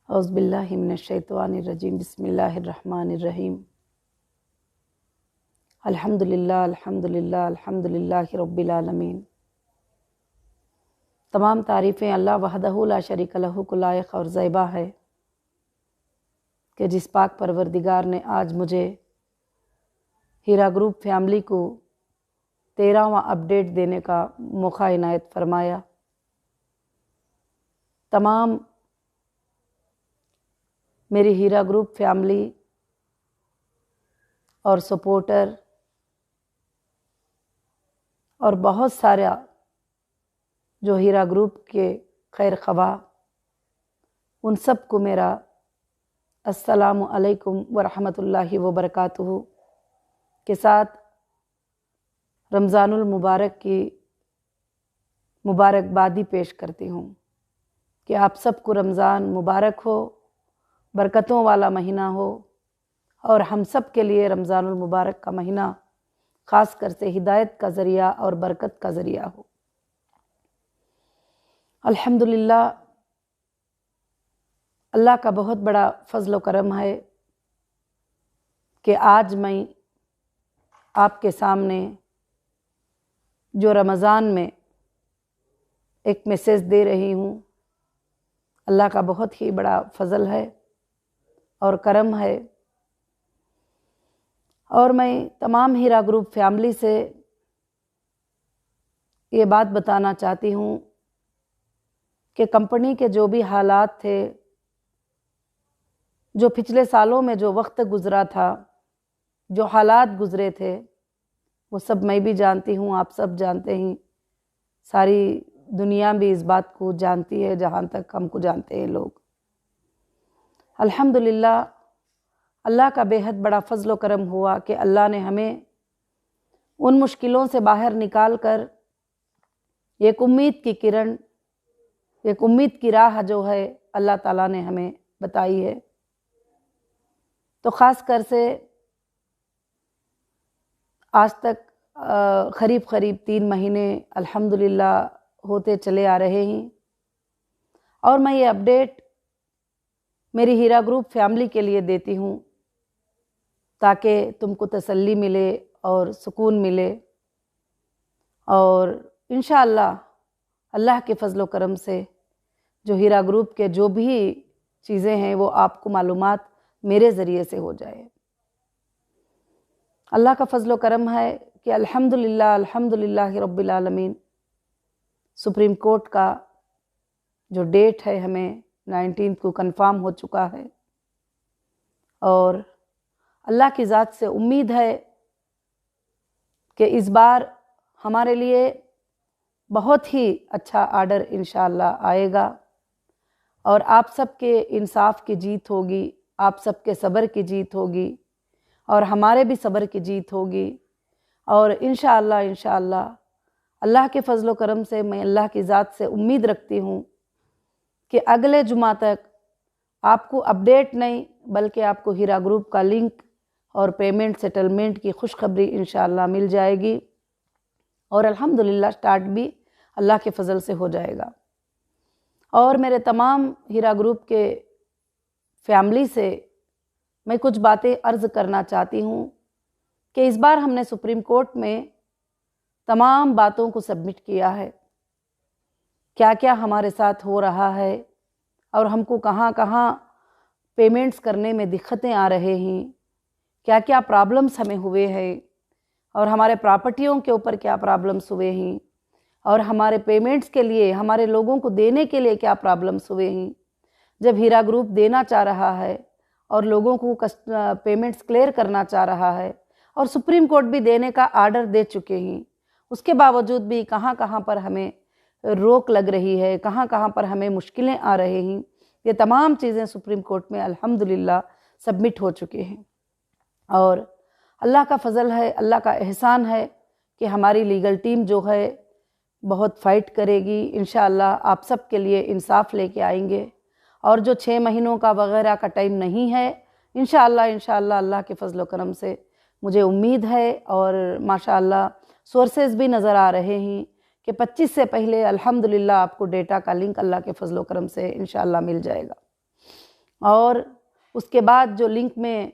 औज़ुबिल्लाहि मिनश्शैतानिर्रजीम बिस्मिल्लाहिर्रहमानिर्रहीम। अल्हम्दुलिल्लाह अल्हम्दुलिल्लाह अल्हम्दुलिल्लाहि रब्बिल आलमीन। तमाम तारीफ़ें अल्लाह वहदहू ला शरीक लहू को लायक और ज़ैबा है कि जिस पाक परवरदिगार ने आज मुझे हीरा ग्रुप फैमिली को 13वां अपडेट देने का मौका इनायत फरमाया। तमाम मेरी हीरा ग्रुप फैमिली और सपोर्टर और बहुत सारा जो हीरा ग्रुप के खैर ख़वा, उन सब को मेरा अस्सलामु अलैकुम व रहमतुल्लाहि व बरकातुहू के साथ रमज़ानुल मुबारक की मुबारकबादी पेश करती हूँ कि आप सबको रमज़ान मुबारक हो, बरकतों वाला महीना हो और हम सब के लिए रमज़ानुल मुबारक का महीना ख़ास कर से हिदायत का ज़रिया और बरकत का ज़रिया हो। अल्हम्दुलिल्लाह, अल्लाह का बहुत बड़ा फ़ज़ल व करम है कि आज मैं आपके सामने जो रमज़ान में एक मैसेज दे रही हूँ, अल्लाह का बहुत ही बड़ा फ़ज़ल है और करम है। और मैं तमाम हीरा ग्रुप फैमिली से ये बात बताना चाहती हूँ कि कंपनी के जो भी हालात थे, जो पिछले सालों में जो वक्त गुज़रा था, जो हालात गुज़रे थे, वो सब मैं भी जानती हूँ, आप सब जानते हैं, सारी दुनिया भी इस बात को जानती है जहाँ तक हमको जानते हैं लोग। अल्हम्दुलिल्लाह, अल्लाह का बेहद बड़ा फ़ज़ल व करम हुआ कि अल्लाह ने हमें उन मुश्किलों से बाहर निकाल कर एक उम्मीद की किरण, एक उम्मीद की राह जो है अल्लाह ताला ने हमें बताई है। तो ख़ास कर से आज तक करीब 3 महीने अल्हम्दुलिल्लाह होते चले आ रहे हैं और मैं ये अपडेट मेरी हीरा ग्रुप फैमिली के लिए देती हूँ ताकि तुमको तसल्ली मिले और सुकून मिले और इंशाअल्लाह अल्लाह के फ़ज़ल व करम से जो हीरा ग्रुप के जो भी चीज़ें हैं वो आपको मालूमात मेरे ज़रिए से हो जाए। अल्लाह का फ़ज़ल व करम है कि अल्हम्दुलिल्लाह अल्हम्दुलिल्लाहि रब्बिल आलमीन, सुप्रीम कोर्ट का जो डेट है हमें 19 को कंफ़र्म हो चुका है और अल्लाह की ज़ात से उम्मीद है कि इस बार हमारे लिए बहुत ही अच्छा आर्डर इंशाअल्लाह आएगा और आप सबके इंसाफ की जीत होगी, आप सबके सब्र की जीत होगी और हमारे भी सब्र की जीत होगी और इंशाअल्लाह अल्लाह के फ़ज़ल व करम से मैं अल्लाह की ज़ात से उम्मीद रखती हूँ कि अगले जुमा तक आपको अपडेट नहीं बल्कि आपको हीरा ग्रुप का लिंक और पेमेंट सेटलमेंट की खुशखबरी इंशाअल्लाह मिल जाएगी और अल्हम्दुलिल्लाह स्टार्ट भी अल्लाह के फ़ज़ल से हो जाएगा। और मेरे तमाम हीरा ग्रुप के फैमिली से मैं कुछ बातें अर्ज़ करना चाहती हूँ कि इस बार हमने सुप्रीम कोर्ट में तमाम बातों को सबमिट किया है, क्या क्या हमारे साथ हो रहा है और हमको कहाँ कहाँ पेमेंट्स करने में दिक्कतें आ रहे हैं, क्या क्या प्रॉब्लम्स हमें हुए हैं और हमारे प्रॉपर्टियों के ऊपर क्या प्रॉब्लम्स हुए हैं और हमारे पेमेंट्स के लिए, हमारे लोगों को देने के लिए क्या प्रॉब्लम्स हुए हैं। जब हीरा ग्रुप देना चाह रहा है और लोगों को पेमेंट्स क्लियर करना चाह रहा है और सुप्रीम कोर्ट भी देने का आर्डर दे चुके हैं, उसके बावजूद भी कहाँ कहाँ पर हमें रोक लग रही है, कहाँ कहाँ पर हमें मुश्किलें आ रहे हैं, ये तमाम चीज़ें सुप्रीम कोर्ट में अल्हम्दुलिल्लाह सबमिट हो चुके हैं। और अल्लाह का फ़ज़ल है, अल्लाह का एहसान है कि हमारी लीगल टीम जो है बहुत फ़ाइट करेगी, इंशाअल्लाह आप सब के लिए इंसाफ लेके आएंगे और जो 6 महीनों का वगैरह का टाइम नहीं है, इंशाअल्लाह अल्लाह के फ़ज़ल व करम से मुझे उम्मीद है और माशाअल्लाह सोर्सेज भी नज़र आ रहे हैं कि 25 से पहले अल्हम्दुलिल्लाह आपको डेटा का लिंक अल्लाह के फ़ज़ल व करम से इंशाअल्लाह मिल जाएगा। और उसके बाद जो लिंक में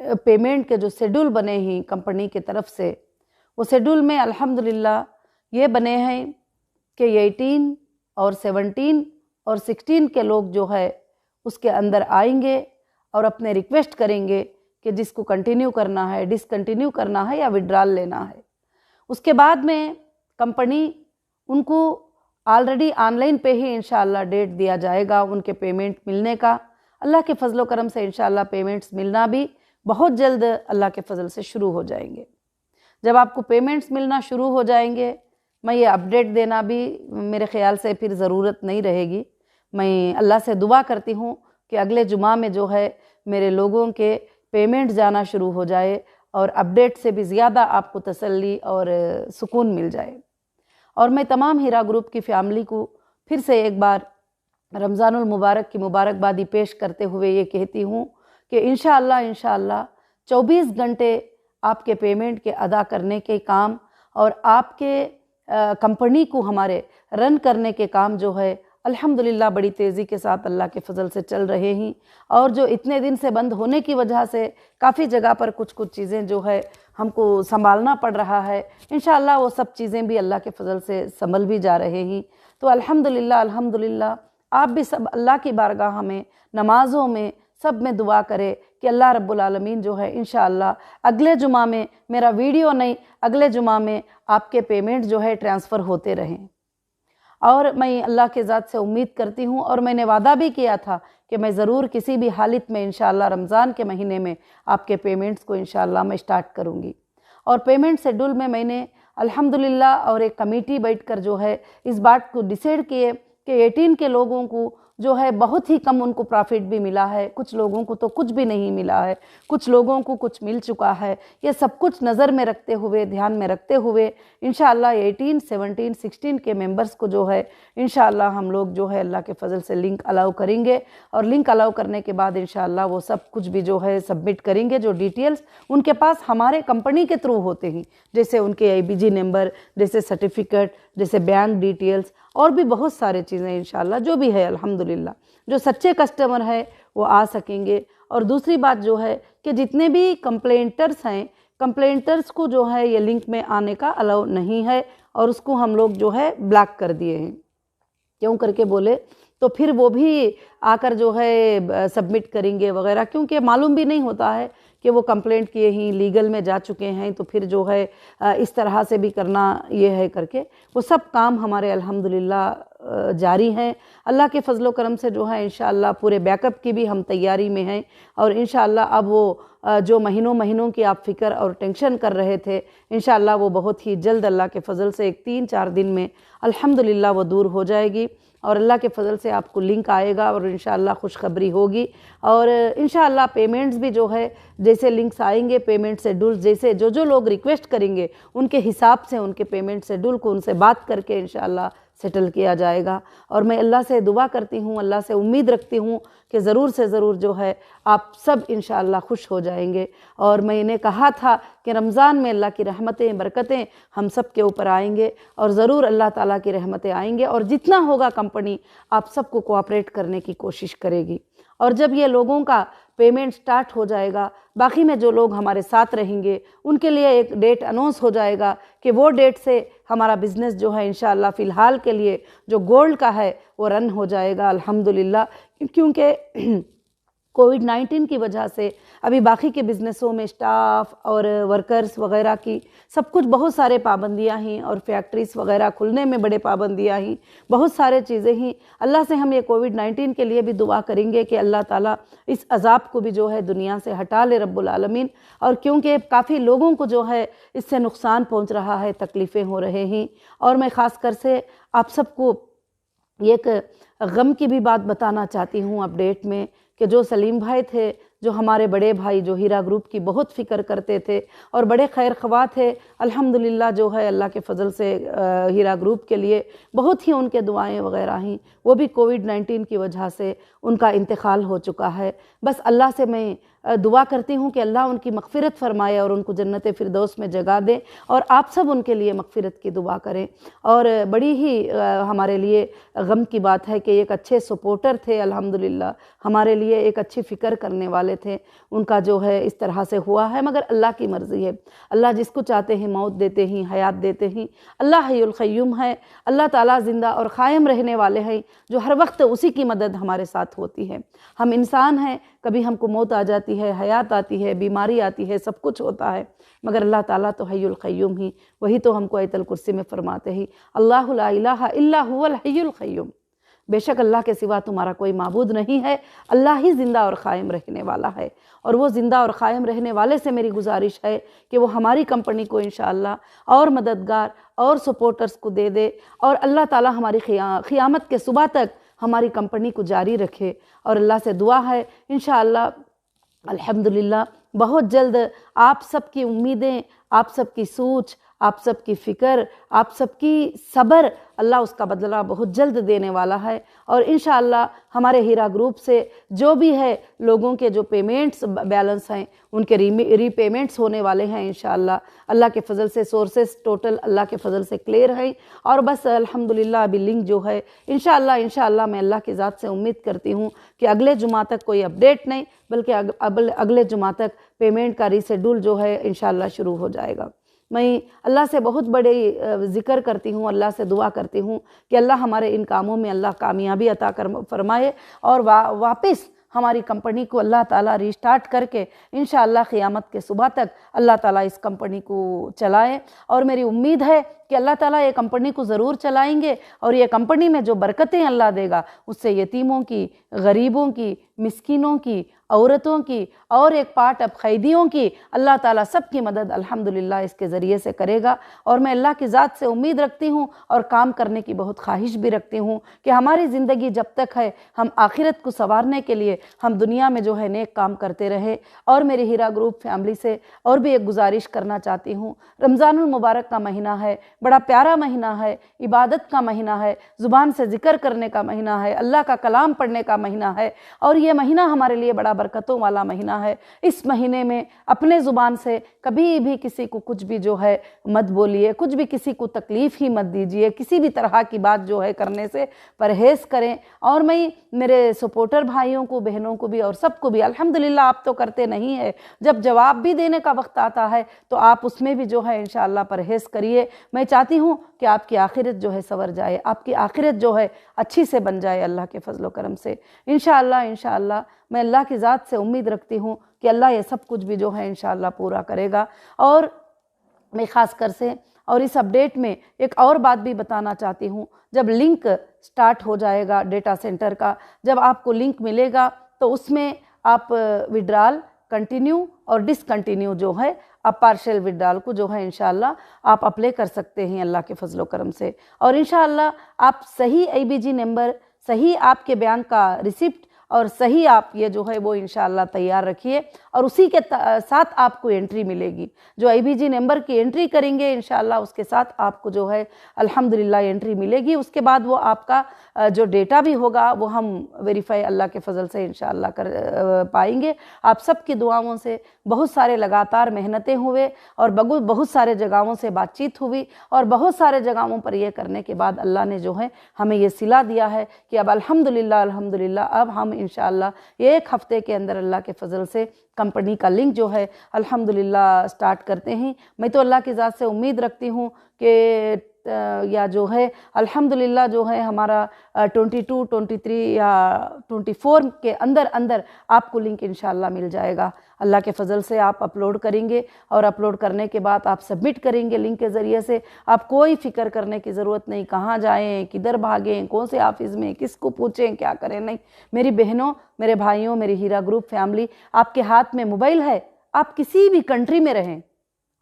पेमेंट के जो शेड्यूल बने हैं कंपनी की तरफ से, वो शेड्यूल में अल्हम्दुलिल्लाह ये बने हैं कि 18 और 17 और 16 के लोग जो है उसके अंदर आएंगे और अपने रिक्वेस्ट करेंगे कि जिसको कंटिन्यू करना है, डिसकंटिन्यू करना है या विड्रॉल लेना है। उसके बाद में कंपनी उनको ऑलरेडी ऑनलाइन पे ही इंशाअल्लाह डेट दिया जाएगा उनके पेमेंट मिलने का। अल्लाह के फजल करम से इंशाअल्लाह पेमेंट्स मिलना भी बहुत जल्द अल्लाह के फजल से शुरू हो जाएंगे। जब आपको पेमेंट्स मिलना शुरू हो जाएंगे, मैं ये अपडेट देना भी मेरे ख़्याल से फिर ज़रूरत नहीं रहेगी। मैं अल्लाह से दुआ करती हूँ कि अगले जुमा में जो है मेरे लोगों के पेमेंट जाना शुरू हो जाए और अपडेट से भी ज़्यादा आपको तसल्ली और सुकून मिल जाए। और मैं तमाम हीरा ग्रुप की फ़ैमिली को फिर से एक बार रमज़ानुल मुबारक की मुबारकबादी पेश करते हुए ये कहती हूँ कि इंशाअल्लाह 24 घंटे आपके पेमेंट के अदा करने के काम और आपके कंपनी को हमारे रन करने के काम जो है अल्हम्दुलिल्लाह बड़ी तेज़ी के साथ अल्लाह के फजल से चल रहे हैं। और जो इतने दिन से बंद होने की वजह से काफ़ी जगह पर कुछ चीज़ें जो है हमको संभालना पड़ रहा है, इंशाअल्लाह वो सब चीज़ें भी अल्लाह के फजल से संभल भी जा रहे हैं। तो अल्हम्दुलिल्लाह आप भी सब अल्लाह की बारगाह में, नमाज़ों में, सब में दुआ करे कि अल्लाह रब्बुल आलमीन जो है इंशाअल्लाह अगले जुमा में, मेरा वीडियो नहीं, अगले जुमा में आपके पेमेंट जो है ट्रांसफ़र होते रहें। और मैं अल्लाह के ज़ात से उम्मीद करती हूँ और मैंने वादा भी किया था कि मैं ज़रूर किसी भी हालत में इंशाअल्लाह रमज़ान के महीने में आपके पेमेंट्स को इंशाअल्लाह मैं स्टार्ट करूँगी। और पेमेंट शेड्यूल में मैंने अल्हम्दुलिल्लाह और एक कमेटी बैठकर जो है इस बात को डिसाइड किए कि 18 के लोगों को जो है बहुत ही कम उनको प्रॉफिट भी मिला है, कुछ लोगों को तो कुछ भी नहीं मिला है, कुछ लोगों को कुछ मिल चुका है। ये सब कुछ नज़र में रखते हुए, ध्यान में रखते हुए इंशाअल्लाह 18, 17, 16 के मेंबर्स को जो है इंशाअल्लाह हम लोग जो है अल्लाह के फजल से लिंक अलाउ करेंगे। और लिंक अलाउ करने के बाद इंशाअल्लाह वो सब कुछ भी जो है सबमिट करेंगे, जो डिटेल्स उनके पास हमारे कंपनी के थ्रू होते हैं, जैसे उनके IBG नंबर, जैसे सर्टिफिकेट, जैसे बैंक डिटेल्स और भी बहुत सारे चीज़ें इंशाअल्लाह जो भी है अल्हम्दुलिल्लाह जो सच्चे कस्टमर है वो आ सकेंगे। और दूसरी बात जो है कि जितने भी कंप्लेंटर्स हैं, कंप्लेंटर्स को जो है ये लिंक में आने का अलाउ नहीं है और उसको हम लोग जो है ब्लॉक कर दिए हैं। क्यों करके बोले तो फिर वो भी आकर जो है सबमिट करेंगे वगैरह, क्योंकि मालूम भी नहीं होता है कि वो कंप्लेंट किए ही लीगल में जा चुके हैं, तो फिर जो है इस तरह से भी करना ये है करके वो सब काम हमारे अल्हम्दुलिल्लाह जारी हैं। अल्लाह के फजलो करम से जो है इंशाअल्लाह पूरे बैकअप की भी हम तैयारी में हैं। और इंशाअल्लाह अब वो जो महीनों की आप फ़िक्र और टेंशन कर रहे थे, इंशाअल्लाह वो बहुत ही जल्द अल्लाह के फ़ज़ल से एक 3-4 दिन में अल्हम्दुलिल्लाह वो दूर हो जाएगी और अल्लाह के फजल से आपको लिंक आएगा और इंशाअल्लाह खुशखबरी होगी। और इंशाअल्लाह पेमेंट्स भी जो है जैसे लिंक्स आएंगे, पेमेंट शेड्यूल जैसे जो लोग रिक्वेस्ट करेंगे उनके हिसाब से उनके पेमेंट शेड्यूल को उनसे बात करके इंशाअल्लाह सेटल किया जाएगा। और मैं अल्लाह से दुआ करती हूँ, अल्लाह से उम्मीद रखती हूँ कि ज़रूर से ज़रूर जो है आप सब इंशाअल्लाह खुश हो जाएंगे। और मैंने कहा था कि रमज़ान में अल्लाह की रहमतें, बरकतें हम सब के ऊपर आएंगे और ज़रूर अल्लाह ताला की रहमतें आएंगे और जितना होगा कंपनी आप सबको कोऑपरेट करने की कोशिश करेगी। और जब ये लोगों का पेमेंट स्टार्ट हो जाएगा, बाकी में जो लोग हमारे साथ रहेंगे उनके लिए एक डेट अनाउंस हो जाएगा कि वो डेट से हमारा बिज़नेस जो है इंशाअल्लाह फ़िलहाल के लिए जो गोल्ड का है वो रन हो जाएगा अल्हम्दुलिल्लाह। क्योंकि कोविड-19 की वजह से अभी बाकी के बिज़नेसों में स्टाफ और वर्कर्स वगैरह की सब कुछ बहुत सारे पाबंदियां हैं और फैक्ट्रीज वगैरह खुलने में बड़े पाबंदियां हैं, बहुत सारे चीज़ें हैं। अल्लाह से हम ये कोविड-19 के लिए भी दुआ करेंगे कि अल्लाह ताला इस अज़ाब को भी जो है दुनिया से हटा ले रब्बुल आलमीन। और क्योंकि काफ़ी लोगों को जो है इससे नुकसान पहुँच रहा है, तकलीफ़ें हो रहे हैं। और मैं ख़ास कर से आप सबको एक गम की भी बात बताना चाहती हूँ अपडेट में कि जो सलीम भाई थे, जो हमारे बड़े भाई जो हीरा ग्रुप की बहुत फ़िक्र करते थे और बड़े खैर ख्वाह थे, अल्हम्दुलिल्लाह जो है अल्लाह के फ़ज़ल से हीरा ग्रुप के लिए बहुत ही उनके दुआएं वगैरह हैं, वो भी कोविड-19 की वजह से उनका इंतकाल हो चुका है। बस अल्लाह से मैं दुआ करती हूँ कि अल्लाह उनकी मग़फ़िरत फ़रमाए और उनको जन्नत फ़िरदौस में जगह दे, और आप सब उनके लिए मग़फ़िरत की दुआ करें। और बड़ी ही हमारे लिए गम की बात है कि एक अच्छे सपोर्टर थे, अल्हम्दुलिल्लाह हमारे लिए एक अच्छी फ़िक्र करने वाले थे, उनका जो है इस तरह से हुआ है। मगर अल्लाह की मर्ज़ी है, अल्लाह जिसको चाहते हैं मौत देते हैं, हयात देते हैं। अल्लाह हय्युल क़य्यूम है, अल्लाह ताला ज़िंदा और क़ायम रहने वाले हैं, जो हर वक्त उसी की मदद हमारे साथ होती है। हम इंसान हैं, कभी हमको मौत आ जाती है, हयात आती है, बीमारी आती है, सब कुछ होता है, मगर अल्लाह ताला तो हय्युल क़य्यूम ही, वही तो हमको आयतुल कुर्सी में फरमाते हैं, अल्लाहु ला इलाहा इल्ला हुवल हय्युल क़य्यूम, बेशक अल्लाह के सिवा तुम्हारा कोई माबूद नहीं है, अल्लाह ही ज़िंदा और क़ायम रहने वाला है। और वो ज़िंदा और क़ायम रहने वाले से मेरी गुजारिश है कि वो हमारी कंपनी को इंशाअल्लाह और मददगार और सपोर्टर्स को दे दे, और अल्लाह ताला हमारी क़ियामत के सुबह तक हमारी कंपनी को जारी रखे। और अल्लाह से दुआ है इंशाअल्लाह अल्हम्दुलिल्लाह बहुत जल्द आप सबकी उम्मीदें, आप सबकी सोच, आप सबकी फ़िक्र, आप सबकी सब्र, अल्लाह उसका बदला बहुत जल्द देने वाला है। और इंशाअल्लाह हमारे हीरा ग्रुप से जो भी है लोगों के जो पेमेंट्स बैलेंस हैं उनके रीपेमेंट्स होने वाले हैं इंशाअल्लाह, अल्लाह के फ़ज़ल से सोर्सेस टोटल अल्लाह के फ़ज़ल से क्लियर हैं। और बस अल्हम्दुलिल्लाह अभी लिंक जो है इंशाअल्लाह मैं अल्लाह की ज़ात से उम्मीद करती हूँ कि अगले जुमा तक कोई अपडेट नहीं, बल्कि अगले जुमा तक पेमेंट का रीशेड्यूल जो है इंशाअल्लाह शुरू हो जाएगा। मैं अल्लाह से बहुत बड़े ज़िक्र करती हूँ, अल्लाह से दुआ करती हूँ कि अल्लाह हमारे इन कामों में अल्लाह कामयाबी अता फरमाए, और वापस हमारी कंपनी को अल्लाह ताला रिस्टार्ट करके इंशाअल्लाह क़ियामत के सुबह तक अल्लाह ताला इस कंपनी को चलाए। और मेरी उम्मीद है कि अल्लाह ताला ये कंपनी को ज़रूर चलाएंगे, और ये कंपनी में जो बरकतें अल्लाह देगा उससे यतीमों की, गरीबों की, मिस्किनों की, औरतों की और एक पार्ट अब क़ैदियों की अल्लाह ताला सबकी मदद अल्हम्दुलिल्लाह इसके ज़रिए से करेगा। और मैं अल्लाह की ज़ात से उम्मीद रखती हूँ और काम करने की बहुत ख्वाहिश भी रखती हूँ कि हमारी ज़िंदगी जब तक है हम आखिरत को संवारने के लिए हम दुनिया में जो है नेक काम करते रहे। और मेरे हीरा ग्रुप फैमिली से और भी एक गुजारिश करना चाहती हूँ, रमज़ानुल मुबारक का महीना है, बड़ा प्यारा महीना है, इबादत का महीना है, ज़ुबान से ज़िक्र करने का महीना है, अल्लाह का कलाम पढ़ने का महीना है, और ये महीना हमारे लिए बड़ा बरकतों वाला महीना है। इस महीने में अपने ज़ुबान से कभी भी किसी को कुछ भी जो है मत बोलिए, कुछ भी किसी को तकलीफ़ ही मत दीजिए, किसी भी तरह की बात जो है करने से परहेज़ करें। और मैं मेरे सपोर्टर भाइयों को, बहनों को भी और सबको भी, अल्हम्दुलिल्लाह आप तो करते नहीं है, जब जवाब भी देने का वक्त आता है तो आप उसमें भी जो है इंशाअल्लाह परहेज़ करिए। मैं चाहती हूँ कि आपकी आखिरत जो है संवर जाए, आपकी आखिरत जो है अच्छी से बन जाए अल्लाह के फ़ज़ल करम से इंशाअल्लाह मैं अल्लाह की ज़ात से उम्मीद रखती हूँ कि अल्लाह ये सब कुछ भी जो है इंशाअल्लाह पूरा करेगा। और मैं ख़ास कर से और इस अपडेट में एक और बात भी बताना चाहती हूँ, जब लिंक स्टार्ट हो जाएगा डेटा सेंटर का, जब आपको लिंक मिलेगा तो उसमें आप विड्रॉल, कंटिन्यू और डिसकंटिन्यू जो है आप पार्शियल विड्रॉल को जो है इंशाअल्लाह आप अप्लाई कर सकते हैं अल्लाह के फजलो करम से। और इंशाअल्लाह आप सही IBG नंबर, सही आपके बयान का रिसिप्ट और सही आप ये जो है वो इंशाअल्लाह तैयार रखिए, और उसी के साथ आपको एंट्री मिलेगी। जो IBG नंबर की एंट्री करेंगे इंशाअल्लाह उसके साथ आपको जो है अल्हम्दुलिल्लाह एंट्री मिलेगी। उसके बाद वो आपका जो डेटा भी होगा वो हम वेरीफाई अल्लाह के फजल से इंशाअल्लाह कर पाएंगे। आप सबकी दुआओं से बहुत सारे लगातार मेहनतें हुए और बहुत सारे जगहों से बातचीत हुई, और बहुत सारे जगहों पर यह करने के बाद अल्लाह ने जो है हमें ये सिला दिया है कि अब अल्हम्दुलिल्लाह अब हम इंशाअल्लाह एक हफ्ते के अंदर अल्लाह के फजल से कंपनी का लिंक जो है अल्हम्दुलिल्लाह स्टार्ट करते हैं। मैं तो अल्लाह की ज़ात से उम्मीद रखती हूँ कि या जो है अल्हम्दुलिल्लाह जो है हमारा 22, 23 या 24 के अंदर आपको लिंक इंशाअल्लाह मिल जाएगा। अल्लाह के फजल से आप अपलोड करेंगे और अपलोड करने के बाद आप सबमिट करेंगे लिंक के ज़रिए से। आप कोई फ़िक्र करने की ज़रूरत नहीं, कहाँ जाएँ, किधर भागें, कौन से ऑफिस में, किसको पूछें, क्या करें, नहीं। मेरी बहनों, मेरे भाइयों, मेरी हीरा ग्रुप फैमिली, आपके हाथ में मोबाइल है, आप किसी भी कंट्री में रहें,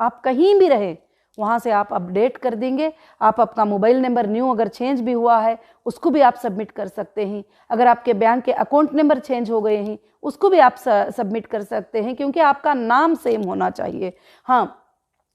आप कहीं भी रहें, वहाँ से आप अपडेट कर देंगे। आप अपना मोबाइल नंबर न्यू अगर चेंज भी हुआ है उसको भी आप सबमिट कर सकते हैं। अगर आपके बैंक के अकाउंट नंबर चेंज हो गए हैं उसको भी आप सबमिट कर सकते हैं, क्योंकि आपका नाम सेम होना चाहिए। हाँ,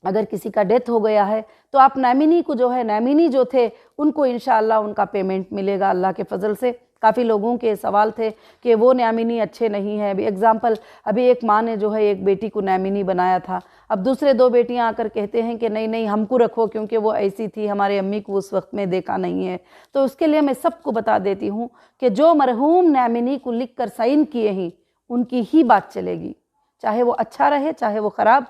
अगर किसी का डेथ हो गया है तो आप नॉमिनी को जो है, नॉमिनी जो थे उनको इंशाअल्लाह उनका पेमेंट मिलेगा अल्लाह के फजल से। काफ़ी लोगों के सवाल थे कि वो नॉमिनी अच्छे नहीं है। अभी एग्जाम्पल, अभी एक माँ ने जो है एक बेटी को नॉमिनी बनाया था, अब दूसरे 2 बेटियां आकर कहते हैं कि नहीं नहीं हमको रखो क्योंकि वो ऐसी थी, हमारे अम्मी को उस वक्त में देखा नहीं है। तो उसके लिए मैं सबको बता देती हूँ कि जो मरहूम नॉमिनी को लिख कर साइन किए हैं उनकी ही बात चलेगी, चाहे वो अच्छा रहे चाहे वो ख़राब।